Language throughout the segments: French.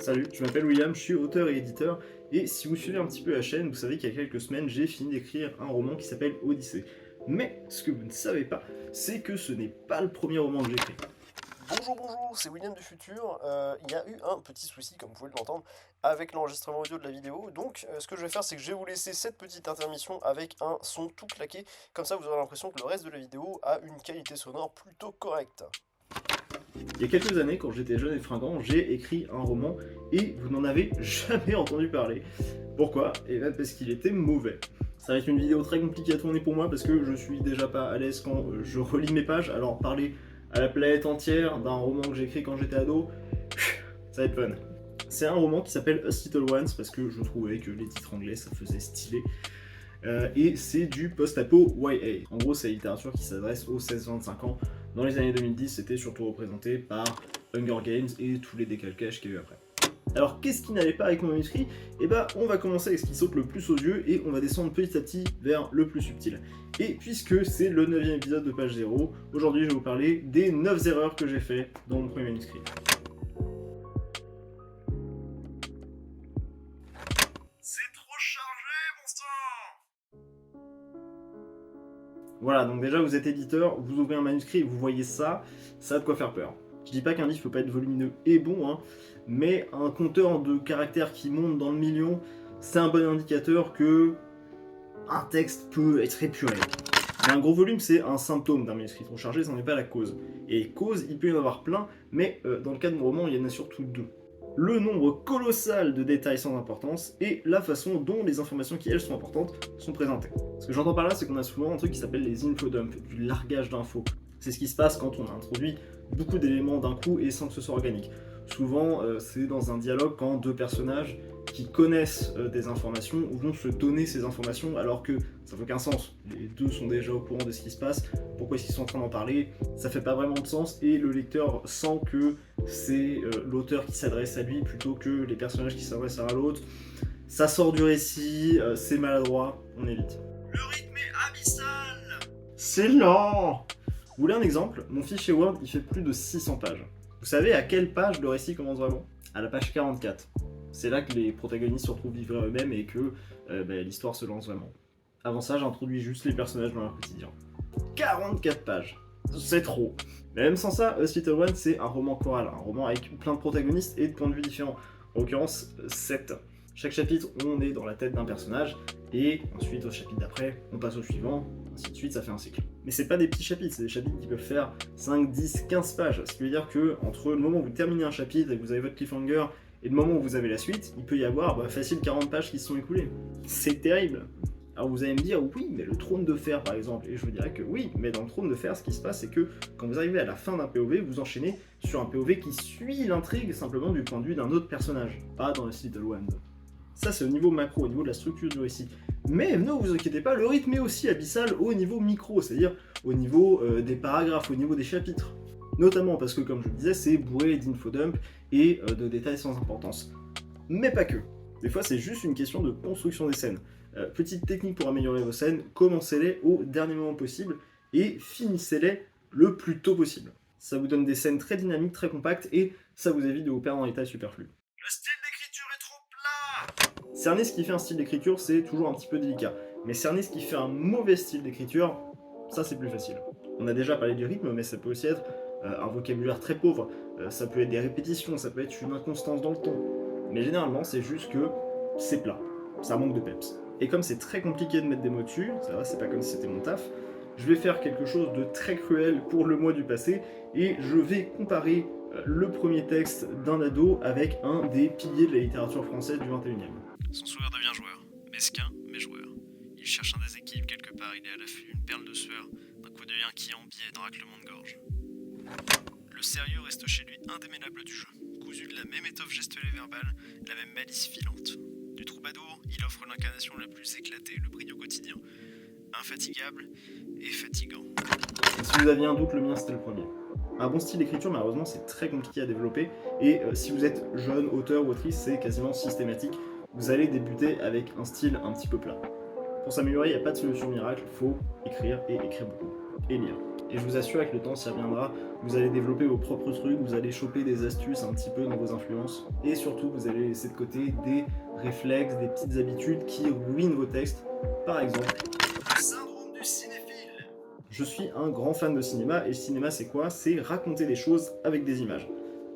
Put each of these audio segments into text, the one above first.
Salut, je m'appelle William, je suis auteur et éditeur, et si vous suivez un petit peu la chaîne, vous savez qu'il y a quelques semaines, j'ai fini d'écrire un roman qui s'appelle Odyssée. Mais ce que vous ne savez pas, c'est que ce n'est pas le premier roman que j'écris. Bonjour, c'est William du futur. Il y a eu un petit souci, comme vous pouvez l'entendre, avec l'enregistrement audio de la vidéo. Donc, ce que je vais faire, c'est que je vais vous laisser cette petite intermission avec un son tout claqué. Comme ça, vous aurez l'impression que le reste de la vidéo a une qualité sonore plutôt correcte. Il y a quelques années, quand j'étais jeune et fringant, j'ai écrit un roman, et vous n'en avez jamais entendu parler. Pourquoi? Et bien parce qu'il était mauvais. Ça va être une vidéo très compliquée à tourner pour moi, parce que je suis déjà pas à l'aise quand je relis mes pages, alors parler à la planète entière d'un roman que j'ai écrit quand j'étais ado, ça va être fun. C'est un roman qui s'appelle Us Little Ones, parce que je trouvais que les titres anglais ça faisait stylé. Et c'est du post-apo YA. En gros, c'est la littérature qui s'adresse aux 16-25 ans. Dans les années 2010, c'était surtout représenté par Hunger Games et tous les décalcages qu'il y a eu après. Alors, qu'est-ce qui n'allait pas avec mon manuscrit? Eh ben, on va commencer avec ce qui saute le plus aux yeux et on va descendre petit à petit vers le plus subtil. Et puisque c'est le 9e épisode de Page 0, aujourd'hui je vais vous parler des 9 erreurs que j'ai fait dans mon premier manuscrit. C'est trop chargé, mon sang! Voilà, donc déjà vous êtes éditeur, vous ouvrez un manuscrit et vous voyez ça, ça a de quoi faire peur. Je dis pas qu'un livre peut pas être volumineux et bon, hein, mais un compteur de caractères qui monte dans le million, c'est un bon indicateur que un texte peut être épuré. Mais un gros volume, c'est un symptôme d'un manuscrit trop chargé, ça n'en est pas la cause. Et cause, il peut y en avoir plein, mais dans le cas de mon roman, il y en a surtout deux. Le nombre colossal de détails sans importance et la façon dont les informations qui, elles, sont importantes sont présentées. Ce que j'entends par là, c'est qu'on a souvent un truc qui s'appelle les infodumps, du largage d'infos. C'est ce qui se passe quand on introduit beaucoup d'éléments d'un coup et sans que ce soit organique. Souvent, c'est dans un dialogue quand deux personnages qui connaissent des informations vont se donner ces informations alors que ça fait aucun sens. Les deux sont déjà au courant de ce qui se passe, pourquoi est-ce qu'ils sont en train d'en parler, ça fait pas vraiment de sens et le lecteur sent que c'est l'auteur qui s'adresse à lui plutôt que les personnages qui s'adressent à l'autre. Ça sort du récit, c'est maladroit, on évite. Le rythme est abyssal! C'est lent! Vous voulez un exemple? Mon fichier Word, il fait plus de 600 pages. Vous savez à quelle page le récit commence vraiment? À la page 44. C'est là que les protagonistes se retrouvent livrés à eux-mêmes et que l'histoire se lance vraiment. Avant ça, j'introduis juste les personnages dans leur quotidien. 44 pages! C'est trop! Mais même sans ça, Us Little One, c'est un roman choral, un roman avec plein de protagonistes et de points de vue différents. En l'occurrence, 7. Chaque chapitre, on est dans la tête d'un personnage, et ensuite, au chapitre d'après, on passe au suivant, ainsi de suite, ça fait un cycle. Mais c'est pas des petits chapitres, c'est des chapitres qui peuvent faire 5, 10, 15 pages. Ce qui veut dire que entre le moment où vous terminez un chapitre et que vous avez votre cliffhanger, et le moment où vous avez la suite, il peut y avoir facile 40 pages qui se sont écoulées. C'est terrible! Alors vous allez me dire, oui, mais le trône de fer par exemple, et je vous dirais que oui, mais dans le trône de fer, ce qui se passe, c'est que quand vous arrivez à la fin d'un POV, vous enchaînez sur un POV qui suit l'intrigue simplement du point de vue d'un autre personnage, pas dans le Little One. Ça, c'est au niveau macro, au niveau de la structure du récit. Mais ne vous inquiétez pas, le rythme est aussi abyssal au niveau micro, c'est-à-dire au niveau des paragraphes, au niveau des chapitres. Notamment parce que, comme je le disais, c'est bourré d'infodump et de détails sans importance. Mais pas que. Des fois, c'est juste une question de construction des scènes. Petite technique pour améliorer vos scènes, commencez-les au dernier moment possible et finissez-les le plus tôt possible. Ça vous donne des scènes très dynamiques, très compactes et ça vous évite de vous perdre dans les détails superflus. Le style d'écriture est trop plat! Cerner ce qui fait un style d'écriture, c'est toujours un petit peu délicat. Mais cerner ce qui fait un mauvais style d'écriture, ça c'est plus facile. On a déjà parlé du rythme, mais ça peut aussi être un vocabulaire très pauvre, ça peut être des répétitions, ça peut être une inconstance dans le ton. Mais généralement, c'est juste que c'est plat, ça manque de peps. Et comme c'est très compliqué de mettre des mots dessus, ça va, c'est pas comme si c'était mon taf, je vais faire quelque chose de très cruel pour le moi du passé, et je vais comparer le premier texte d'un ado avec un des piliers de la littérature française du 21e. Son sourire devient joueur, mesquin, mais joueur. Il cherche un déséquilibre quelque part, il est à l'affût d'une perle de sueur, d'un coup d'œil inquiet en biais d'un raclement de gorge. Le sérieux reste chez lui indémêlable du jeu, cousu de la même étoffe gestuelle et verbale, la même malice filante. Du troubadour, il offre l'incarnation la plus éclatée, le brillant au quotidien. Infatigable et fatigant. Si vous aviez un doute, le mien c'était le premier. Un bon style d'écriture, malheureusement, c'est très compliqué à développer, et si vous êtes jeune, auteur ou autrice, c'est quasiment systématique. Vous allez débuter avec un style un petit peu plat. Pour s'améliorer, il n'y a pas de solution miracle, faut écrire et écrire beaucoup. et lire. Et je vous assure, avec le temps, ça viendra, vous allez développer vos propres trucs, vous allez choper des astuces un petit peu dans vos influences, et surtout, vous allez laisser de côté des réflexes, des petites habitudes qui ruinent vos textes. Par exemple, le syndrome du cinéphile. Je suis un grand fan de cinéma, et le cinéma, c'est quoi? C'est raconter des choses avec des images.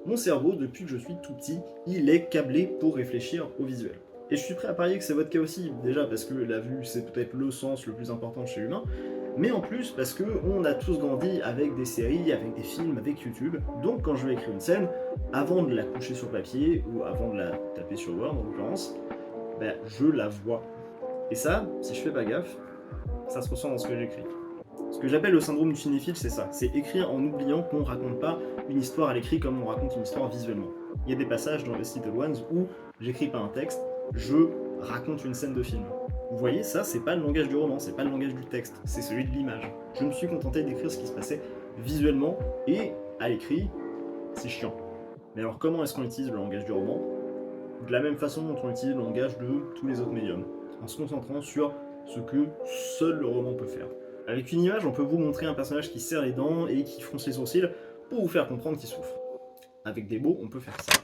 Mon cerveau, depuis que je suis tout petit, il est câblé pour réfléchir au visuel. Et je suis prêt à parier que c'est votre cas aussi, déjà parce que la vue, c'est peut-être le sens le plus important chez l'humain, mais en plus parce qu'on a tous grandi avec des séries, avec des films, avec YouTube. Donc quand je vais écrire une scène, avant de la coucher sur papier, ou avant de la taper sur Word en l'occurrence, ben, je la vois. Et ça, si je fais pas gaffe, ça se ressent dans ce que j'écris. Ce que j'appelle le syndrome du cinéphile, c'est ça, c'est écrire en oubliant qu'on raconte pas une histoire à l'écrit comme on raconte une histoire visuellement. Il y a des passages dans les Little Ones où j'écris pas un texte, je raconte une scène de film. Vous voyez, ça, c'est pas le langage du roman, c'est pas le langage du texte, c'est celui de l'image. Je me suis contenté d'écrire ce qui se passait visuellement, et à l'écrit, c'est chiant. Mais alors comment est-ce qu'on utilise le langage du roman? De la même façon dont on utilise le langage de tous les autres médiums, en se concentrant sur ce que seul le roman peut faire. Avec une image, on peut vous montrer un personnage qui serre les dents et qui fronce les sourcils pour vous faire comprendre qu'il souffre. Avec des mots, on peut faire ça.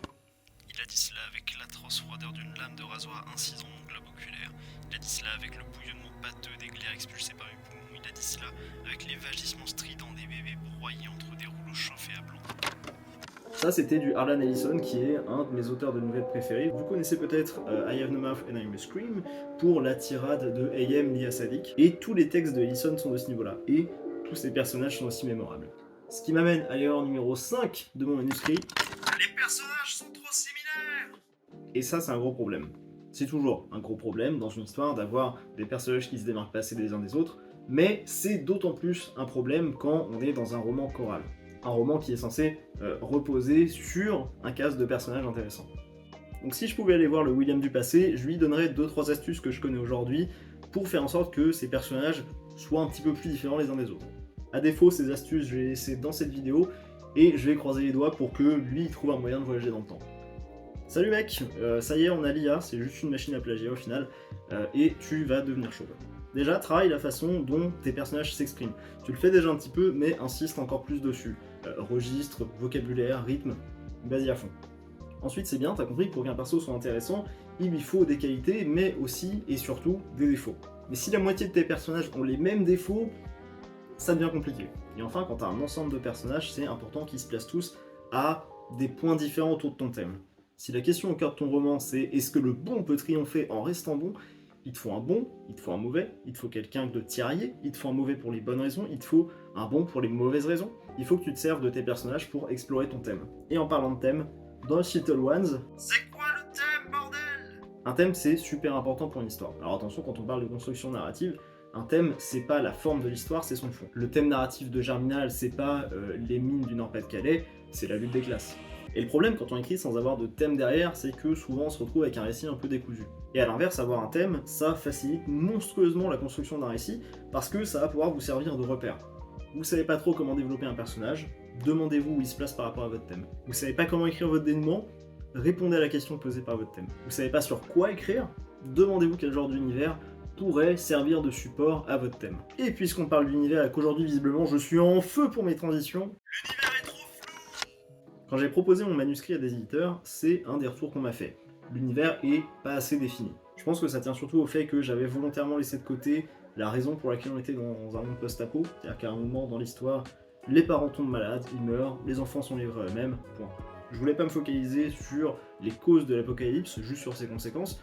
Il a dit cela avec l'atroce froideur d'une lame de rasoir incisant mon globe oculaire. Il a dit cela avec le bouillonnement pâteux des glaires expulsées par mes poumons. Il a dit cela avec les vagissements stridents des bébés broyés entre des rouleaux chauffés à blanc. Ça, c'était du Harlan Ellison, qui est un de mes auteurs de nouvelles préférés. Vous connaissez peut-être I Have No Mouth and I Must Scream pour la tirade de A.M. Lia Sadik. Et tous les textes de Ellison sont de ce niveau-là. Et tous ces personnages sont aussi mémorables. Ce qui m'amène à l'erreur numéro 5 de mon manuscrit. Les personnages sont trop similaires! Et ça, c'est un gros problème. C'est toujours un gros problème dans une histoire d'avoir des personnages qui se démarquent pas assez les uns des autres, mais c'est d'autant plus un problème quand on est dans un roman choral. Un roman qui est censé reposer sur un cast de personnages intéressants. Donc si je pouvais aller voir le William du passé, je lui donnerais 2-3 astuces que je connais aujourd'hui pour faire en sorte que ces personnages soient un petit peu plus différents les uns des autres. A défaut, ces astuces, je vais les laisser dans cette vidéo et je vais croiser les doigts pour que lui il trouve un moyen de voyager dans le temps. Salut mec, ça y est, on a l'IA, c'est juste une machine à plagier au final, et tu vas devenir chauve. Déjà, travaille la façon dont tes personnages s'expriment. Tu le fais déjà un petit peu, mais insiste encore plus dessus. Registre, vocabulaire, rythme, vas-y à fond. Ensuite, c'est bien, t'as compris que pour qu'un perso soit intéressant, il lui faut des qualités, mais aussi et surtout des défauts. Mais si la moitié de tes personnages ont les mêmes défauts, ça devient compliqué. Et enfin, quand t'as un ensemble de personnages, c'est important qu'ils se placent tous à des points différents autour de ton thème. Si la question au cœur de ton roman, c'est est-ce que le bon peut triompher en restant bon, il te faut un bon, il te faut un mauvais, il te faut quelqu'un de tiraillé, il te faut un mauvais pour les bonnes raisons, il te faut un bon pour les mauvaises raisons. Il faut que tu te serves de tes personnages pour explorer ton thème. Et en parlant de thème, dans Little Ones, c'est quoi le thème, bordel? Un thème, c'est super important pour une histoire. Alors attention, quand on parle de construction narrative, un thème, c'est pas la forme de l'histoire, c'est son fond. Le thème narratif de Germinal, c'est pas les mines du Nord-Pas-de-Calais, c'est la lutte des classes. Et le problème quand on écrit sans avoir de thème derrière, c'est que souvent on se retrouve avec un récit un peu décousu. Et à l'inverse, avoir un thème, ça facilite monstrueusement la construction d'un récit, parce que ça va pouvoir vous servir de repère. Vous savez pas trop comment développer un personnage, demandez-vous où il se place par rapport à votre thème. Vous savez pas comment écrire votre dénouement, répondez à la question posée par votre thème. Vous savez pas sur quoi écrire, demandez-vous quel genre d'univers pourrait servir de support à votre thème. Et puisqu'on parle d'univers et qu'aujourd'hui visiblement je suis en feu pour mes transitions, l'univers est trop flou! Quand j'ai proposé mon manuscrit à des éditeurs, c'est un des retours qu'on m'a fait. L'univers est pas assez défini. Je pense que ça tient surtout au fait que j'avais volontairement laissé de côté la raison pour laquelle on était dans un monde post-apo, c'est-à-dire qu'à un moment dans l'histoire, les parents tombent malades, ils meurent, les enfants sont livrés à eux-mêmes, point. Je voulais pas me focaliser sur les causes de l'apocalypse, juste sur ses conséquences.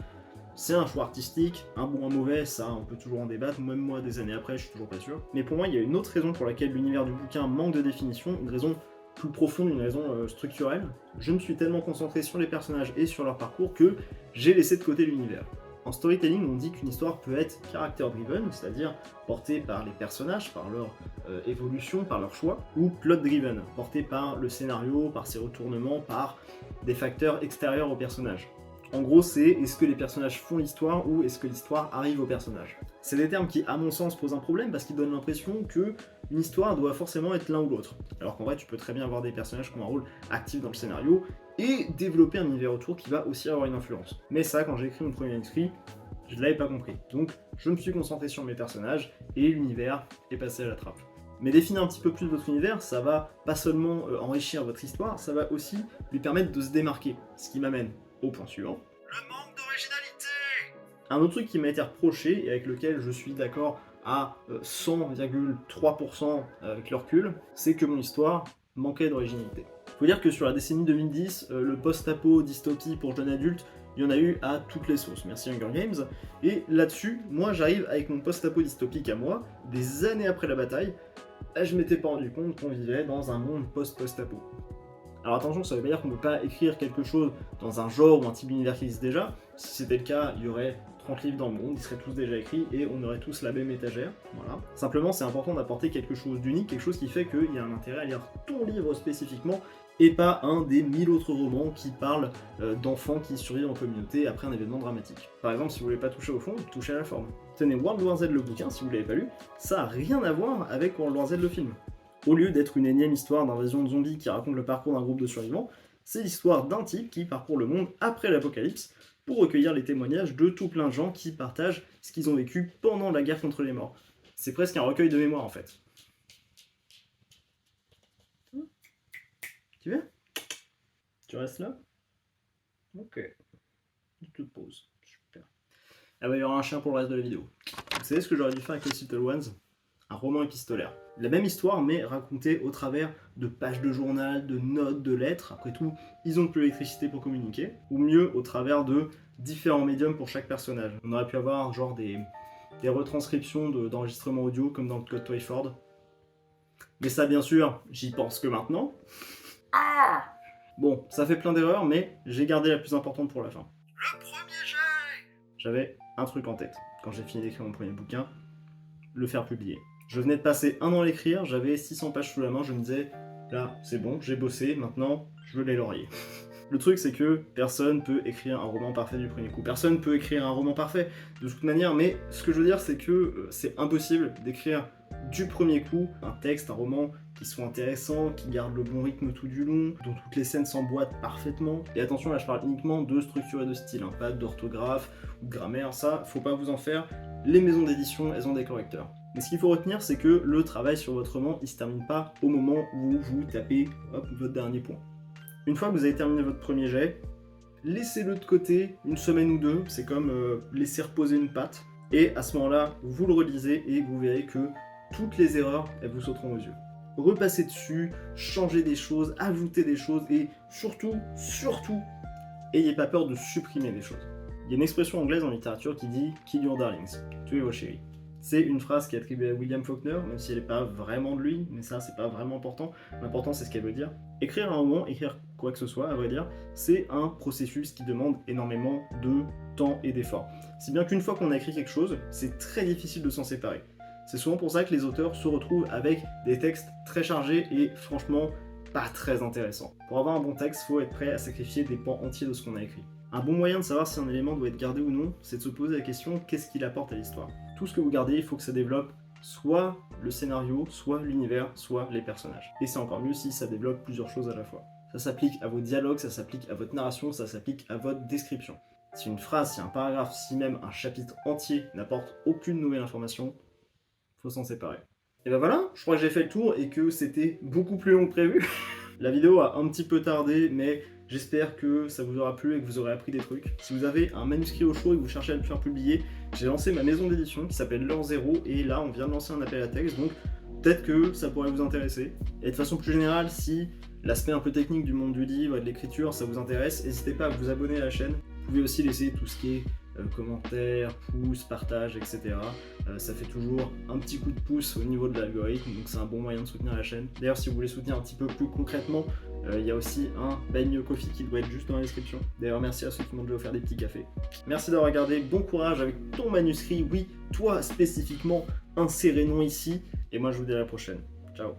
C'est un choix artistique, un bon ou un mauvais, ça on peut toujours en débattre, même moi des années après je suis toujours pas sûr. Mais pour moi il y a une autre raison pour laquelle l'univers du bouquin manque de définition, une raison plus profonde, une raison structurelle. Je me suis tellement concentré sur les personnages et sur leur parcours que j'ai laissé de côté l'univers. En storytelling, on dit qu'une histoire peut être character-driven, c'est-à-dire portée par les personnages, par leur évolution, par leur choix, ou plot-driven, portée par le scénario, par ses retournements, par des facteurs extérieurs au personnage. En gros, c'est est-ce que les personnages font l'histoire ou est-ce que l'histoire arrive aux personnages. C'est des termes qui, à mon sens, posent un problème parce qu'ils donnent l'impression que une histoire doit forcément être l'un ou l'autre. Alors qu'en vrai, tu peux très bien avoir des personnages qui ont un rôle actif dans le scénario et développer un univers autour qui va aussi avoir une influence. Mais ça, quand j'ai écrit mon premier manuscrit, je ne l'avais pas compris. Donc, je me suis concentré sur mes personnages et l'univers est passé à la trappe. Mais définir un petit peu plus votre univers, ça va pas seulement enrichir votre histoire, ça va aussi lui permettre de se démarquer. Ce qui m'amène au point suivant. Le manque d'originalité. Un autre truc qui m'a été reproché et avec lequel je suis d'accord à 100,3% avec le recul, c'est que mon histoire manquait d'originalité. Faut dire que sur la décennie 2010, le post-apo dystopie pour jeunes adultes, il y en a eu à toutes les sauces, merci Hunger Games, et là-dessus, moi j'arrive avec mon post-apo dystopique à moi, des années après la bataille, là je m'étais pas rendu compte qu'on vivait dans un monde post-post-apo. Alors attention, ça veut pas dire qu'on peut pas écrire quelque chose dans un genre ou un type d'univers qui existe déjà, si c'était le cas, il y aurait 30 livres dans le monde, ils seraient tous déjà écrits et on aurait tous la même étagère, voilà. Simplement, c'est important d'apporter quelque chose d'unique, quelque chose qui fait qu'il y a un intérêt à lire ton livre spécifiquement et pas un des 1000 autres romans qui parlent d'enfants qui survivent en communauté après un événement dramatique. Par exemple, si vous voulez pas toucher au fond, touchez à la forme. Tenez World War Z le bouquin, si vous l'avez pas lu, ça a rien à voir avec World War Z le film. Au lieu d'être une énième histoire d'invasion de zombies qui raconte le parcours d'un groupe de survivants, c'est l'histoire d'un type qui parcourt le monde après l'apocalypse pour recueillir les témoignages de tout plein de gens qui partagent ce qu'ils ont vécu pendant la guerre contre les morts. C'est presque un recueil de mémoire en fait. Tu viens ? Tu restes là ? Ok. Je te pose. Super. Ah bah il y aura un chien pour le reste de la vidéo. Vous savez ce que j'aurais dû faire avec les Little Ones ? Un roman épistolaire. La même histoire, mais racontée au travers de pages de journal, de notes, de lettres. Après tout, ils ont plus l'électricité pour communiquer. Ou mieux, au travers de différents médiums pour chaque personnage. On aurait pu avoir genre des retranscriptions d'enregistrements audio comme dans le Code Twyford. Mais ça, bien sûr, j'y pense que maintenant. Ah ! Bon, ça fait plein d'erreurs, mais j'ai gardé la plus importante pour la fin. Le premier jet. J'avais un truc en tête, quand j'ai fini d'écrire mon premier bouquin, le faire publier. Je venais de passer 1 an à l'écrire, j'avais 600 pages sous la main, je me disais, là, c'est bon, j'ai bossé, maintenant, je veux les lauriers. Le truc, c'est que personne peut écrire un roman parfait du premier coup. Personne peut écrire un roman parfait de toute manière, mais ce que je veux dire, c'est que c'est impossible d'écrire du premier coup un texte, un roman qui soit intéressant, qui garde le bon rythme tout du long, dont toutes les scènes s'emboîtent parfaitement. Et attention, là je parle uniquement de structure et de style, hein, pas d'orthographe ou de grammaire, ça, faut pas vous en faire. Les maisons d'édition, elles ont des correcteurs. Mais ce qu'il faut retenir, c'est que le travail sur votre roman, il se termine pas au moment où vous tapez hop, votre dernier point. Une fois que vous avez terminé votre premier jet, laissez-le de côté une semaine ou deux, c'est comme laisser reposer une pâte, et à ce moment-là, vous le relisez et vous verrez que toutes les erreurs, elles vous sauteront aux yeux. Repassez dessus, changez des choses, ajoutez des choses, et surtout, ayez pas peur de supprimer des choses. Il y a une expression anglaise en littérature qui dit « kill your darlings », tuez vos chéris. C'est une phrase qui est attribuée à William Faulkner, même si elle n'est pas vraiment de lui, mais ça c'est pas vraiment important. L'important c'est ce qu'elle veut dire. Écrire un roman, écrire quoi que ce soit, à vrai dire, c'est un processus qui demande énormément de temps et d'efforts. Si bien qu'une fois qu'on a écrit quelque chose, c'est très difficile de s'en séparer. C'est souvent pour ça que les auteurs se retrouvent avec des textes très chargés et franchement pas très intéressants. Pour avoir un bon texte, il faut être prêt à sacrifier des pans entiers de ce qu'on a écrit. Un bon moyen de savoir si un élément doit être gardé ou non, c'est de se poser la question qu'est-ce qu'il apporte à l'histoire. Tout ce que vous gardez, il faut que ça développe soit le scénario, soit l'univers, soit les personnages. Et c'est encore mieux si ça développe plusieurs choses à la fois. Ça s'applique à vos dialogues, ça s'applique à votre narration, ça s'applique à votre description. Si une phrase, si un paragraphe, si même un chapitre entier n'apporte aucune nouvelle information, faut s'en séparer. Et ben voilà, je crois que j'ai fait le tour et que c'était beaucoup plus long que prévu. La vidéo a un petit peu tardé, mais j'espère que ça vous aura plu et que vous aurez appris des trucs. Si vous avez un manuscrit au chaud et que vous cherchez à le faire publier, j'ai lancé ma maison d'édition qui s'appelle L'Heure Zéro et là on vient de lancer un appel à texte, donc peut-être que ça pourrait vous intéresser. Et de façon plus générale, si l'aspect un peu technique du monde du livre et de l'écriture ça vous intéresse, n'hésitez pas à vous abonner à la chaîne. Vous pouvez aussi laisser tout ce qui est commentaires, pouces, partages, etc. Ça fait toujours un petit coup de pouce au niveau de l'algorithme, donc c'est un bon moyen de soutenir la chaîne. D'ailleurs, si vous voulez soutenir un petit peu plus concrètement, il y a aussi un Buy Me a Coffee qui doit être juste dans la description. D'ailleurs, merci à ceux qui m'ont déjà offert des petits cafés. Merci d'avoir regardé, bon courage avec ton manuscrit, oui, toi spécifiquement, insérez nom ici, et moi je vous dis à la prochaine. Ciao.